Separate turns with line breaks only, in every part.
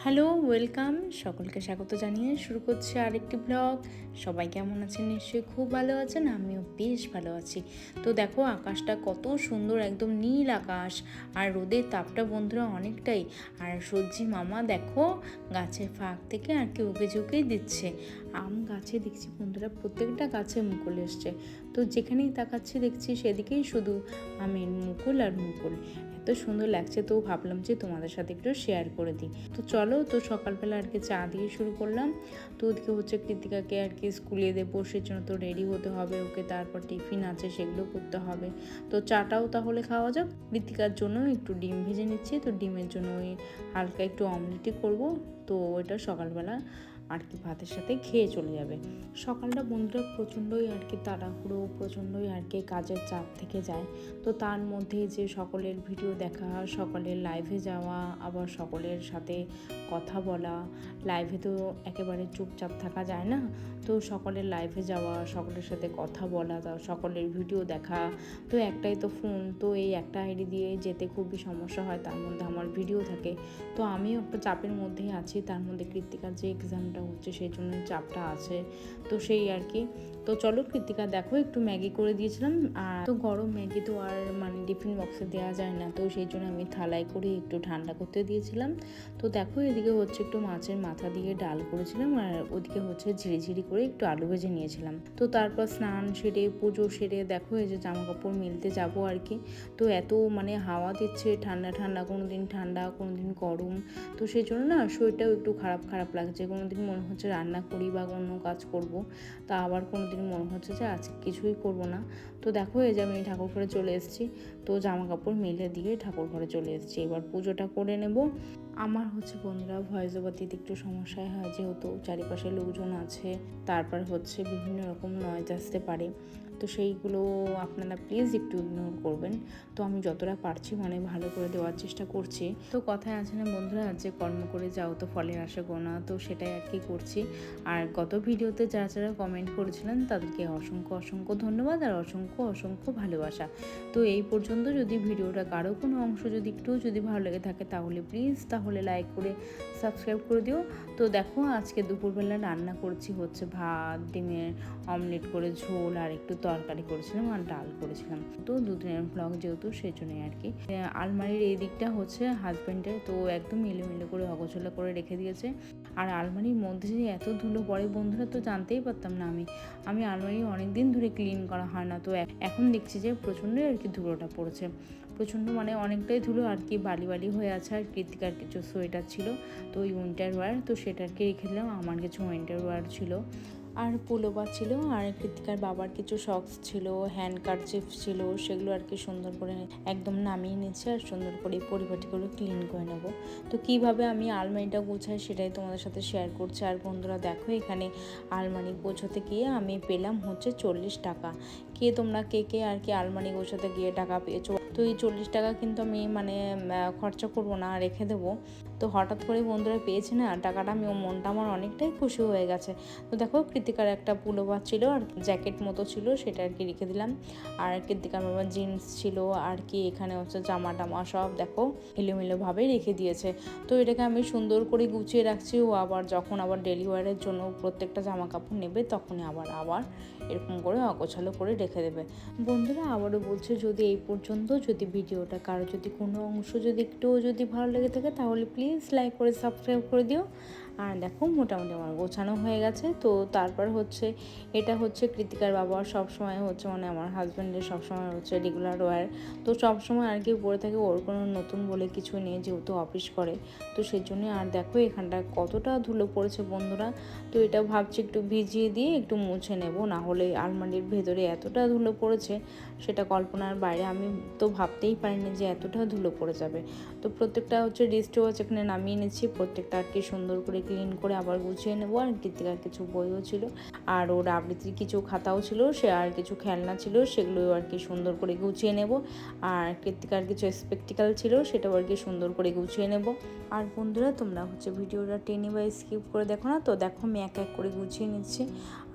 Hello, welcome. সকলকে স্বাগত জানিয়ে শুরু করছি আরেকটি ব্লগ। সবাই কেমন আছেন? নিশ্চয়ই খুব ভালো আছেন, আমিও বেশ ভালো আছি। তো দেখো আকাশটা কত সুন্দর, একদম নীল আকাশ, আর রোদের তাপটা বন্ধুরা অনেকটাই। আর সূর্যি মামা দেখো গাছের ফাঁক থেকে আর কি উঁকে ঝুঁকেই দিচ্ছে। আম গাছে দেখছি বন্ধুরা প্রত্যেকটা গাছে মুকুল এসছে। তো যেখানেই তাকাচ্ছি দেখছি সেদিকেই শুধু আমের মুকুল আর মুকুল। এত সুন্দর লাগছে, তো ভাবলাম যে তোমাদের সাথে একটু শেয়ার করে দিই। তো চলো, তো সকালবেলা আর কি চা দিয়ে শুরু করলাম। তো ওদিকে হচ্ছে কৃতিকাকে আর কি স্কুলে দেবো, সের জন্য তো রেডি হতে হবে ওকে, তারপর টিফিন আছে সেগুলো করতে হবে। তো চাটাও তাহলে খাওয়া যাক। কৃতিকার জন্য একটু ডিম ভেজে নিচ্ছি, তো ডিমের জন্য ওই হালকা একটু অমলেটই করবো। তো ওইটা সকালবেলা আর কি ভাতের সাথে খেয়ে চলে যাবে। সকালটা বন্ধুরা প্রচণ্ডই আর কি তাড়াহুড়ো, প্রচণ্ডই আর কি কাজের চাপ থেকে যায়। তো তার মধ্যে যে সকলের ভিডিও দেখা, সকলের লাইভে যাওয়া, আবার সকলের সাথে কথা বলা। লাইভে তো একেবারে চুপচাপ থাকা যায় না, তো সকলের লাইভে যাওয়া, সকলের সাথে কথা বলা, সকলের ভিডিও দেখা। তো একটাই তো ফোন, তো এই একটা আইডি দিয়ে যেতে খুবই সমস্যা হয়, তার মধ্যে আমার ভিডিও থাকে। তো আমিও একটা চাপের মধ্যেই আছি, তার মধ্যে কৃত্তিকার যে এক্সামটা হচ্ছে সেই জন্য চাপটা আছে। তো সেই আর কি। তো চলো, কৃত্তিকা দেখো একটু ম্যাগি করে দিয়েছিলাম। আর তো গরম ম্যাগি তো আর মানে টিফিন বক্সে দেওয়া যায় না, তো সেই জন্য আমি থালায় করে একটু ঠান্ডা করতে দিয়েছিলাম। তো দেখো এদিকে হচ্ছে একটু মাছের মাথা দিয়ে ডাল করেছিলাম, আর ওদিকে হচ্ছে ঝিরিঝিরি করে একটু আলু ভেজে নিয়েছিলাম। তো তারপর স্নান সেরে পুজো সেরে দেখো এই যে জামা কাপড় মেলতে যাবো আর কি। তো এত মানে হাওয়া দিচ্ছে, ঠান্ডা ঠান্ডা, কোনো দিন ঠান্ডা কোনো দিন গরম। তো সেই জন্য না শরীরটাও একটু খারাপ খারাপ লাগছে। কোনো দিন মনে হচ্ছে রান্না করি বা অন্য কাজ করব, তা আবার কোনো দিন মনে হচ্ছে যে আজকে কিছুই করব না। তো দেখো এই যে আমি ঠাকুর ঘরে চলে এসেছি। তো জামা কাপড় মেলে দিয়ে ঠাকুর ঘরে চলে এসেছি, এবার পুজোটা করে নেব। আমার হচ্ছে বন্ধুরা ভয়েস ওভার দিতে একটু সমস্যায় হয়, যেহেতু চারিপাশে লোকজন আছে, তারপর হচ্ছে বিভিন্ন রকম নয়েজ আসতে পারে। তো সেইগুলো আপনারা প্লিজ একটু ইগনোর করবেন। তো আমি যতটা পারছি মানে ভালো করে দেওয়ার চেষ্টা করছি। তো কথায় আছে না বন্ধুরা, যে কর্ম করে যাও তো ফলের আশা গোনা, তো সেটাই আর কি করছি। আর গত ভিডিওতে যারা যারা কমেন্ট করেছিলেন তাদেরকে অসংখ্য অসংখ্য ধন্যবাদ আর অসংখ্য অসংখ্য ভালোবাসা। তো এই পর্যন্ত যদি ভিডিওটা কারো কোনো অংশ যদি একটু যদি ভালো লেগে থাকে তাহলে প্লিজ তাহলে লাইক করে সাবস্ক্রাইব করে দিও। তো দেখো আজকে দুপুরবেলা রান্না করছি হচ্ছে ভাত, ডিমের অমলেট করে ঝোল, আর একটু তরকারি করেছিলাম আর ডাল করেছিলাম। তো দুদিনের ব্লগ যেহেতু সেই জন্যই আর কি। আলমারির এই দিকটা হচ্ছে হাজব্যান্ডের, তো একদম এলোমেলো করে অগোছালো করে রেখে দিয়েছে। আর আলমারির মধ্যে যে এত ধুলো পড়ে বন্ধুরা তো জানতেই পারতাম না। আমি আলমারি অনেক দিন ধরে ক্লিন করা হয় না, তো এখন দেখছি যে প্রচণ্ডই আর কি ধুলোটা পড়েছে। প্রচণ্ড মানে অনেকটাই ধুলো আর কি, বালি বালি হয়ে আছে। আর কৃতিকার কিছু সোয়েটার ছিল, তো ওই উইন্টার ওয়্যার, তো সেটা আর কি রেখে দিলাম। আমার কিছু উইন্টার ওয়্যার ছিল, আর পুলোবার ছিল, আর কৃতিকার বাবার কিছু শক্স ছিল, হ্যান্ড কারচিফ ছিল, সেগুলো আর কি সুন্দর করে একদম নামিয়ে নিচ্ছে আর সুন্দর করে পরিপাটি করে ক্লিন করে নেব। তো কিভাবে আমি আলমারিটা গোছাই সেটাই তোমাদের সাথে শেয়ার করছি। আর বন্ধুরা দেখো এখানে আলমারি গোছাতে গিয়ে আমি পেলাম হচ্ছে 40 টাকা। তোমরা কে কে আর কি আলমারি গোছাতে গিয়ে টাকা পেয়েছো? তো এই 40 টাকা কিন্তু আমি মানে খরচা করবো না, রেখে দেবো। তো হঠাৎ করে বন্ধুরা পেয়েছে না টাকাটা, আমি মনটা আমার অনেকটাই খুশি হয়ে গেছে। তো দেখো কৃতিকার একটা পুলোভার ছিল আর জ্যাকেট মতো ছিল, সেটা আর কি রেখে দিলাম। আর কৃতিকার বাবার জিন্স ছিল আর কি, এখানে হচ্ছে জামা টামা সব দেখো এলোমেলোভাবেই রেখে দিয়েছে। তো এটাকে আমি সুন্দর করে গুছিয়ে রাখছি, ও আবার যখন আবার ডেলি ওয়ারের জন্য প্রত্যেকটা জামা কাপড় নেবে তখনই আবার এরকম করে অগোছালো করে রেখে দেবে। বন্ধুরা আবারও বলছে, যদি এই পর্যন্ত যদি ভিডিওটা কারো যদি কোনো অংশ যদি একটুও যদি ভালো লেগে থাকে তাহলে প্লিজ লাইক করে সাবস্ক্রাইব করে দিও। আর দেখো মোটামুটি আমার গোছানো হয়ে গেছে। তো তারপর হচ্ছে এটা হচ্ছে কৃতিকার বাবার সবসময় হচ্ছে মানে আমার হাজব্যান্ডের সবসময় হচ্ছে রেগুলার ওয়্যার, তো সবসময় আর কি পরে থাকে, ওর কোনো নতুন বলে কিছু নেই যেহেতু অফিস করে, তো সেই জন্যই। আর দেখো এখানটা কতটা ধুলো পড়েছে বন্ধুরা। তো এটা ভাবছি একটু ভিজিয়ে দিয়ে একটু মুছে নেব, না হলে আলমারির ভেতরে এতটা ধুলো পড়েছে সেটা কল্পনার বাইরে। আমি তো ভাবতেই পারিনি যে এতটা ধুলো পড়ে যাবে। তো প্রত্যেকটা হচ্ছে ডিস্টওয়াচ এখানে নামিয়ে নিচ্ছি, প্রত্যেকটা আর কি সুন্দর করে ক্লিন করে আবার গুছিয়ে নেবো। আর কৃতিকার কিছু বইও ছিল, আর ওর আবৃত্তির কিছু খাতাও ছিল, সে আর কিছু খেলনা ছিল, সেগুলোও আর কি সুন্দর করে গুছিয়ে নেব। আর কৃতিকার কিছু স্পেকটিক্যাল ছিল, সেটাও আর কি সুন্দর করে গুছিয়ে নেব। আর বন্ধুরা তোমরা হচ্ছে ভিডিওটা টেনে বা স্কিপ করে দেখো না, তো দেখো আমি এক এক করে গুছিয়ে নিচ্ছি।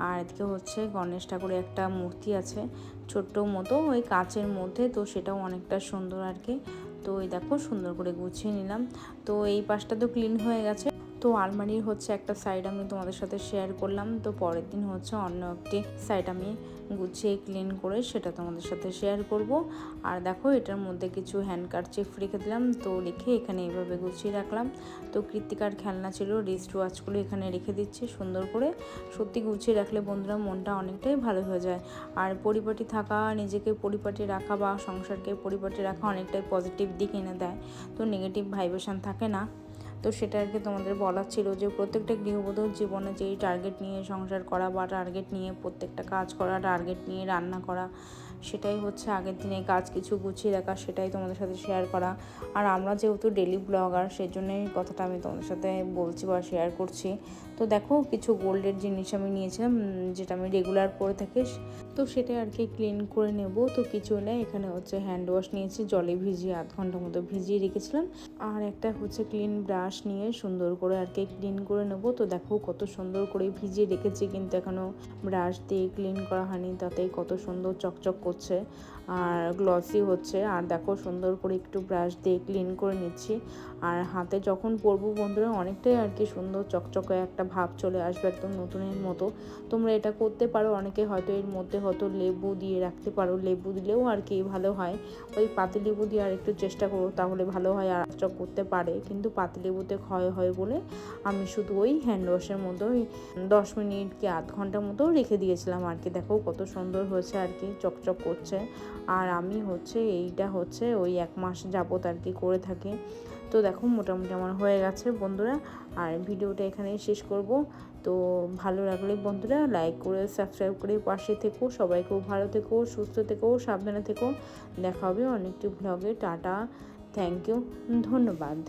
আর এদিকে হচ্ছে গণেশ ঠাকুরের একটা মূর্তি আছে ছোট্ট মতো ওই কাচের মধ্যে, তো সেটাও অনেকটা সুন্দর আর কি। তো এই দেখো সুন্দর করে গুছিয়ে নিলাম। তো এই পাশটা তো ক্লিন হয়ে গেছে, তো আলমারির হচ্ছে একটা সাইড আমি তোমাদের সাথে শেয়ার করলাম, তো পরের দিন হচ্ছে অন্য একটি সাইড আমি গুছিয়ে ক্লিন করে সেটা তোমাদের সাথে শেয়ার করব। আর দেখো এটার মধ্যে কিছু হ্যান্ড কারচিফ রেখে দিলাম, তো রেখে এখানে এইভাবে গুছিয়ে রাখলাম। তো কৃত্তিকার খেলনা ছিল, রিস্ট ওয়াচগুলো এখানে রেখে দিচ্ছি সুন্দর করে। সত্যি গুছিয়ে রাখলে বন্ধুরা মনটা অনেকটাই ভালো হয়ে যায়। আর পরিপাটি থাকা, নিজেকে পরিপাটি রাখা বা সংসারকে পরিপাটি রাখা অনেকটাই পজিটিভ দিক এনে দেয়, তো নেগেটিভ ভাইব্রেশন থাকে না। তো সেটা আর কি তোমাদের বলার ছিল যে প্রত্যেকটা গৃহবধূর জীবনে যেই টার্গেট নিয়ে সংসার করা বা টার্গেট নিয়ে প্রত্যেকটা কাজ করা, টার্গেট নিয়ে রান্না করা, সেটাই হচ্ছে আগের দিনে কাজ কিছু গুছিয়ে রাখা, সেটাই তোমাদের সাথে শেয়ার করা। আর আমরা যেহেতু ডেলি ব্লগার, সেই জন্যই কথাটা আমি তোমাদের সাথে বলছি বা শেয়ার করছি। তো দেখো কিছু গোল্ডের জিনিস আমি নিয়েছিলাম, যেটা আমি রেগুলার পরে থাকি, তো সেটা আর কি ক্লিন করে নেব। তো কিছু নেই, এখানে হচ্ছে হ্যান্ড ওয়াশ নিয়েছি, জলে ভিজিয়ে আধ ঘন্টার মতো ভিজিয়ে রেখেছিলাম। আর একটা হচ্ছে ক্লিন ব্রাশ নিয়ে সুন্দর করে আর কি ক্লিন করে নেব। তো দেখো কত সুন্দর করে ভিজিয়ে রেখেছি, কিন্তু এখনও ব্রাশ দিয়ে ক্লিন করা হয়নি, তাতেই কত সুন্দর চকচক করছে আর গ্লসি হচ্ছে। আর দেখো সুন্দর করে একটু ব্রাশ দিয়ে ক্লিন করে নিচ্ছি। আর হাতে যখন পরবো বন্ধুরা অনেকটাই আর কি সুন্দর চকচকে একটা ভাব চলে আসবে, একদম নতুনের মতো। তোমরা এটা করতে পারো, অনেকে হয়তো এর মধ্যে হয়তো লেবু দিয়ে রাখতে পারো, লেবু দিলেও আর কি ভালো হয়। ওই পাতিলেবু দিয়ে আর একটু চেষ্টা করো, তাহলে ভালো হয়। আর চক করতে পারে, কিন্তু পাতিলেবুতে ক্ষয় হয় বলে আমি শুধু ওই হ্যান্ড ওয়াশের মধ্যে ওই 10 মিনিট কি আধ ঘন্টার মতো রেখে দিয়েছিলাম আর কি। দেখো কত সুন্দর হয়েছে আর কি, চকচক করছে। আর আমি হচ্ছে এইটা হচ্ছে ওই 1 মাস যাবত আর কি করে থাকি। তো দেখো মোটামুটি আমার হয়ে গেছে বন্ধুরা। আর ভিডিওটা এখানেই শেষ করব। তো ভালো লাগলে বন্ধুরা লাইক করে সাবস্ক্রাইব করে পাশে থেকো। সবাই খুব ভালো থেকো, সুস্থ থেকো, সাবধানে থেকো। দেখা হবে অনেকটি ব্লগে। টাটা, থ্যাংক ইউ, ধন্যবাদ।